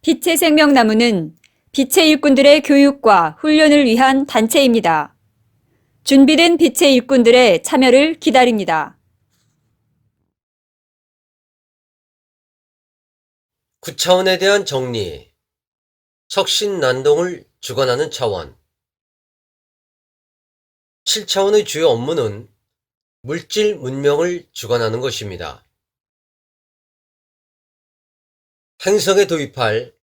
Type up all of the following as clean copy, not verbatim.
빛의 생명나무는 빛의 일꾼들의 교육과 훈련을 위한 단체입니다. 준비된 빛의 일꾼들의 참여를 기다립니다. 9차원에 대한 정리, 척신난동을 주관하는 차원. 7차원의 주요 업무는 물질 문명을 주관하는 것입니다. 행성에 도입할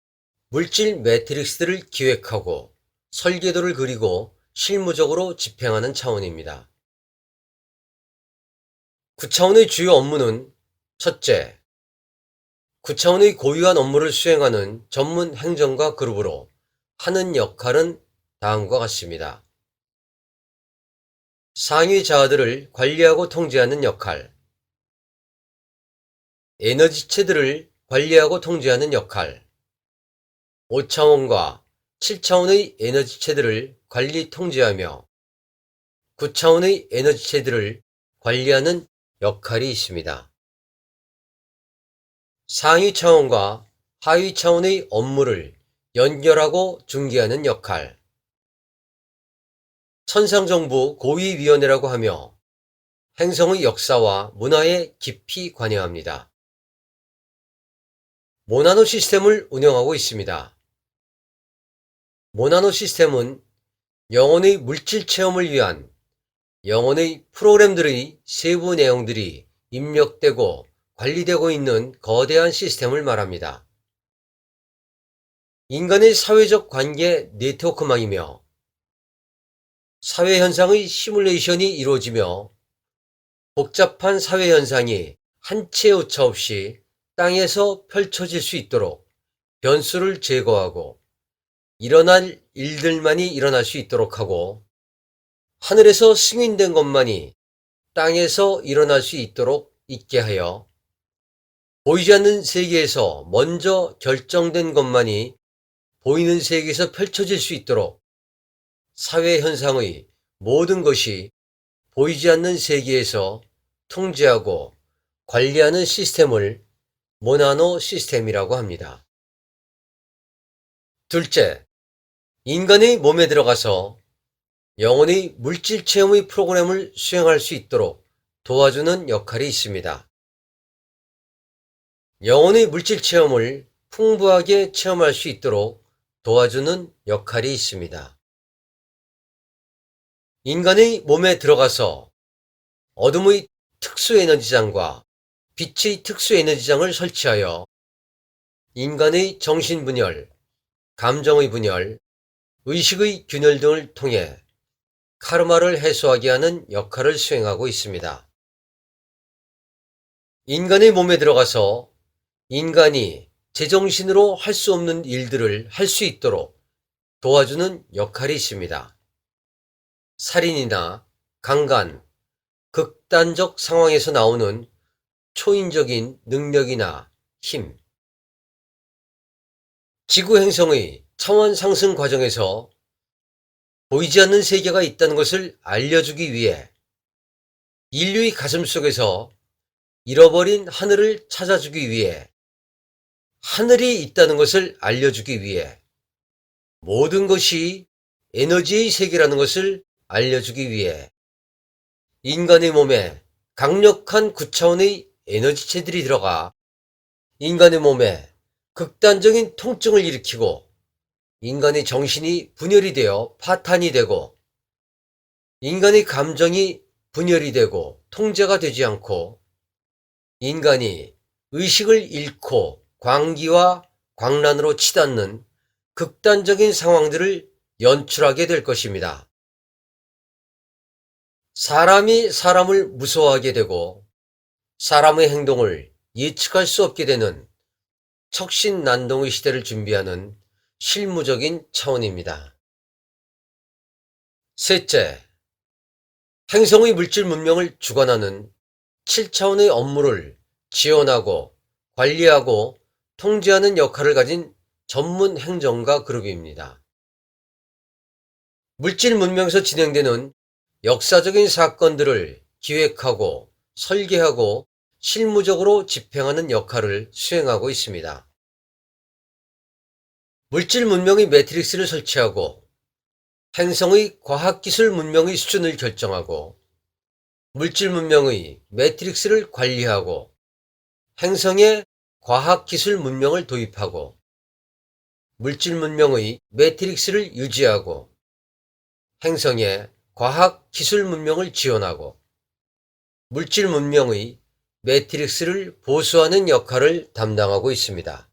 물질 매트릭스들을 기획하고 설계도를 그리고 실무적으로 집행하는 차원입니다. 9차원의 주요 업무는 첫째, 9차원의 고유한 업무를 수행하는 전문 행정가 그룹으로 하는 역할은 다음과 같습니다. 상위 자아들을 관리하고 통제하는 역할, 에너지체들을 관리하고 통제하는 역할, 5차원과 7차원의 에너지체들을 관리 통제하며 9차원의 에너지체들을 관리하는 역할이 있습니다. 상위 차원과 하위 차원의 업무를 연결하고 중개하는 역할, 천상정부 고위위원회라고 하며 행성의 역사와 문화에 깊이 관여합니다. 모나노 시스템을 운영하고 있습니다. 모나노 시스템은 영혼의 물질 체험을 위한 영혼의 프로그램들의 세부 내용들이 입력되고 관리되고 있는 거대한 시스템을 말합니다. 인간의 사회적 관계 네트워크망이며 사회현상의 시뮬레이션이 이루어지며 복잡한 사회현상이 한 치의 오차 없이 땅에서 펼쳐질 수 있도록 변수를 제거하고 일어날 일들만이 일어날 수 있도록 하고 하늘에서 승인된 것만이 땅에서 일어날 수 있도록 있게 하여 보이지 않는 세계에서 먼저 결정된 것만이 보이는 세계에서 펼쳐질 수 있도록 사회현상의 모든 것이 보이지 않는 세계에서 통제하고 관리하는 시스템을 모나노 시스템이라고 합니다. 둘째, 인간의 몸에 들어가서 영혼의 물질 체험의 프로그램을 수행할 수 있도록 도와주는 역할이 있습니다. 영혼의 물질 체험을 풍부하게 체험할 수 있도록 도와주는 역할이 있습니다. 인간의 몸에 들어가서 어둠의 특수 에너지장과 빛의 특수 에너지장을 설치하여 인간의 정신분열, 감정의 분열, 의식의 균열 등을 통해 카르마를 해소하게 하는 역할을 수행하고 있습니다. 인간의 몸에 들어가서 인간이 제정신으로 할 수 없는 일들을 할 수 있도록 도와주는 역할이 있습니다. 살인이나 강간, 극단적 상황에서 나오는 초인적인 능력이나 힘, 지구 행성의 차원 상승 과정에서 보이지 않는 세계가 있다는 것을 알려주기 위해 인류의 가슴 속에서 잃어버린 하늘을 찾아주기 위해 하늘이 있다는 것을 알려주기 위해 모든 것이 에너지의 세계라는 것을 알려주기 위해 인간의 몸에 강력한 9차원의 에너지체들이 들어가 인간의 몸에 극단적인 통증을 일으키고 인간의 정신이 분열이 되어 파탄이 되고 인간의 감정이 분열이 되고 통제가 되지 않고 인간이 의식을 잃고 광기와 광란으로 치닫는 극단적인 상황들을 연출하게 될 것입니다. 사람이 사람을 무서워하게 되고 사람의 행동을 예측할 수 없게 되는 척신난동의 시대를 준비하는 실무적인 차원입니다. 셋째, 행성의 물질 문명을 주관하는 7차원의 업무를 지원하고 관리하고 통제하는 역할을 가진 전문 행정가 그룹입니다. 물질 문명에서 진행되는 역사적인 사건들을 기획하고 설계하고 실무적으로 집행하는 역할을 수행하고 있습니다. 물질 문명의 매트릭스를 설치하고 행성의 과학기술 문명의 수준을 결정하고 물질 문명의 매트릭스를 관리하고 행성에 과학기술 문명을 도입하고 물질 문명의 매트릭스를 유지하고 행성에 과학기술 문명을 지원하고 물질 문명의 매트릭스를 보수하는 역할을 담당하고 있습니다.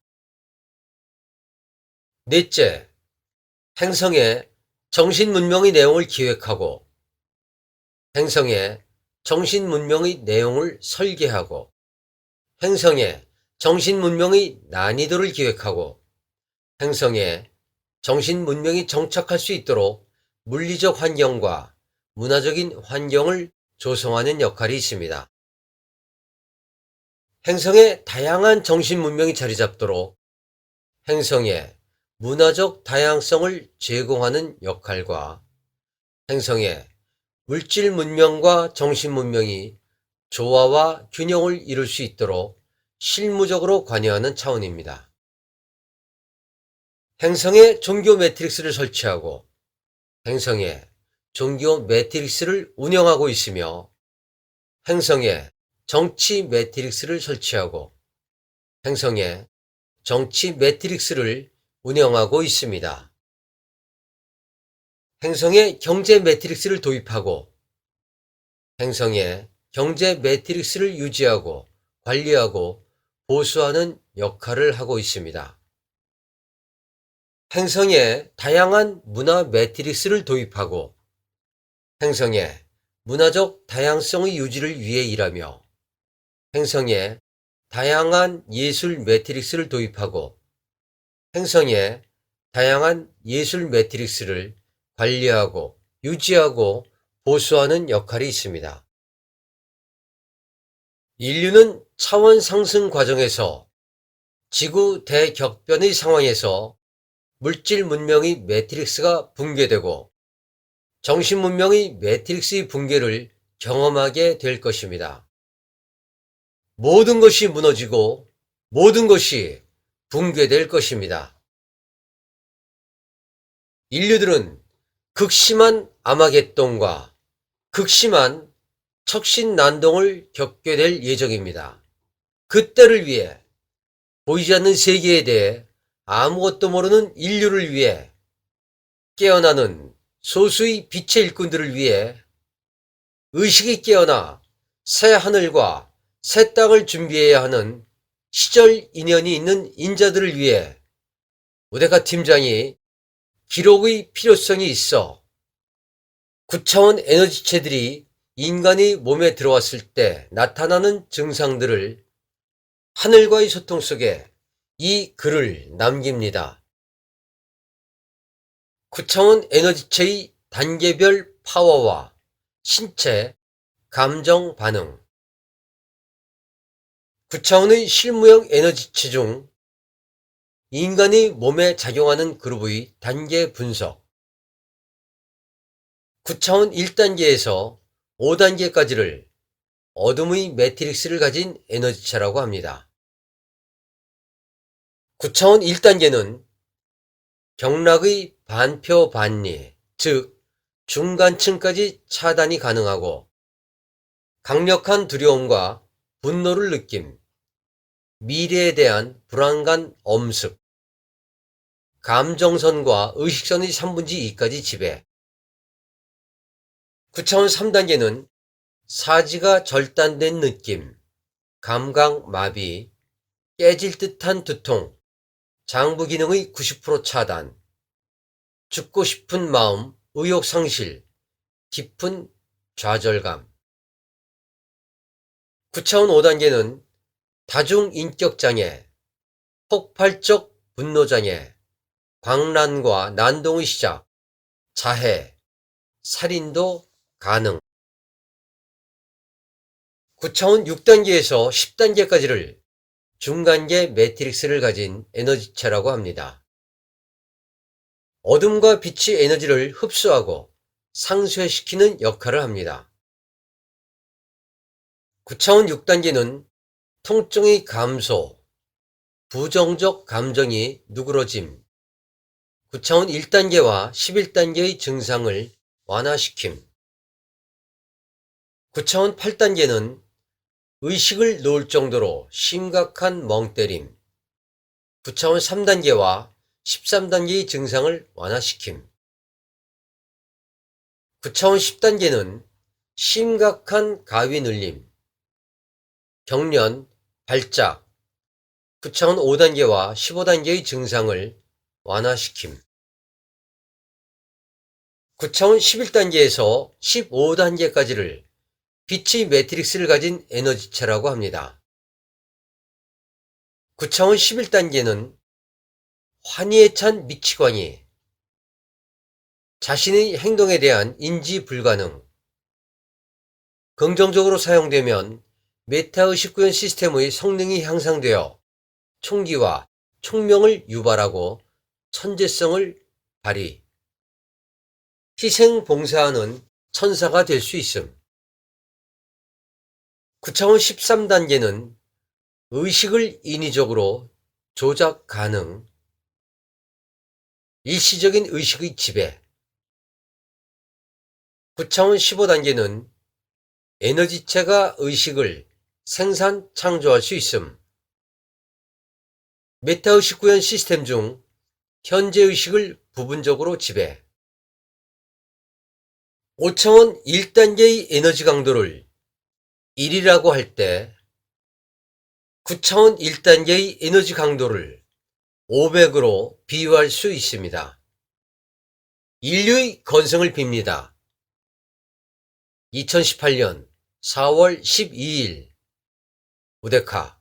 넷째, 행성에 정신 문명의 내용을 기획하고 행성에 정신 문명의 내용을 설계하고 행성에 정신 문명의 난이도를 기획하고 행성에 정신 문명이 정착할 수 있도록 물리적 환경과 문화적인 환경을 조성하는 역할이 있습니다. 행성에 다양한 정신 문명이 자리 잡도록 행성에 문화적 다양성을 제공하는 역할과 행성에 물질 문명과 정신 문명이 조화와 균형을 이룰 수 있도록 실무적으로 관여하는 차원입니다. 행성에 종교 매트릭스를 설치하고 행성에 종교 매트릭스를 운영하고 있으며 행성에 정치 매트릭스를 설치하고 행성에 정치 매트릭스를 운영하고 있습니다. 행성에 경제 매트릭스를 도입하고 행성에 경제 매트릭스를 유지하고 관리하고 보수하는 역할을 하고 있습니다. 행성에 다양한 문화 매트릭스를 도입하고 행성에 문화적 다양성의 유지를 위해 일하며 행성에 다양한 예술 매트릭스를 도입하고 행성에 다양한 예술 매트릭스를 관리하고 유지하고 보수하는 역할이 있습니다. 인류는 차원 상승 과정에서 지구 대격변의 상황에서 물질 문명의 매트릭스가 붕괴되고 정신 문명의 매트릭스의 붕괴를 경험하게 될 것입니다. 모든 것이 무너지고 모든 것이 붕괴될 것입니다. 인류들은 극심한 아마겟돈과 극심한 척신난동을 겪게 될 예정입니다. 그때를 위해 보이지 않는 세계에 대해 아무것도 모르는 인류를 위해 깨어나는 소수의 빛의 일꾼들을 위해 의식이 깨어나 새 하늘과 새 땅을 준비해야 하는 시절 인연이 있는 인자들을 위해 우데카 팀장이 기록의 필요성이 있어 9차원 에너지체들이 인간의 몸에 들어왔을 때 나타나는 증상들을 하늘과의 소통 속에 이 글을 남깁니다. 9차원 에너지체의 단계별 파워와 신체, 감정 반응 9차원의 실무형 에너지체 중 인간의 몸에 작용하는 그룹의 단계 분석 9차원 1단계에서 5단계까지를 어둠의 매트릭스를 가진 에너지체라고 합니다. 9차원 1단계는 경락의 반표 반리, 즉 중간층까지 차단이 가능하고 강력한 두려움과 분노를 느낌, 미래에 대한 불안감 엄습, 감정선과 의식선의 3분의 2까지 지배 9차원 3단계는 사지가 절단된 느낌, 감각 마비, 깨질 듯한 두통, 장부 기능의 90% 차단, 죽고 싶은 마음, 의욕 상실, 깊은 좌절감 9차원 5단계는 다중인격장애, 폭발적 분노장애, 광란과 난동의 시작, 자해, 살인도 가능 9차원 6단계에서 10단계까지를 중간계 매트릭스를 가진 에너지체라고 합니다. 어둠과 빛의 에너지를 흡수하고 상쇄시키는 역할을 합니다. 9차원 6단계는 통증의 감소, 부정적 감정이 누그러짐, 9차원 1단계와 11단계의 증상을 완화시킴. 9차원 8단계는 의식을 놓을 정도로 심각한 멍때림. 9차원 3단계와 13단계의 증상을 완화시킴. 9차원 10단계는 심각한 가위 눌림, 경련, 발작. 9차원 5단계와 15단계의 증상을 완화시킴. 9차원 11단계에서 15단계까지를 빛의 매트릭스를 가진 에너지체라고 합니다. 9차원 11단계는 환희에 찬 미치광이, 자신의 행동에 대한 인지 불가능, 긍정적으로 사용되면 메타의식 구현 시스템의 성능이 향상되어 총기와 총명을 유발하고 천재성을 발휘, 희생 봉사하는 천사가 될 수 있음. 9차원 13단계는 의식을 인위적으로 조작 가능, 일시적인 의식의 지배. 9차원 15단계는 에너지체가 의식을 생산, 창조할 수 있음. 메타의식 구현 시스템 중 현재 의식을 부분적으로 지배. 5차원 1단계의 에너지 강도를 1이라고 할 때 9차원 1단계의 에너지 강도를 500으로 비유할 수 있습니다. 인류의 건성을 빕니다. 2018년 4월 12일 우데카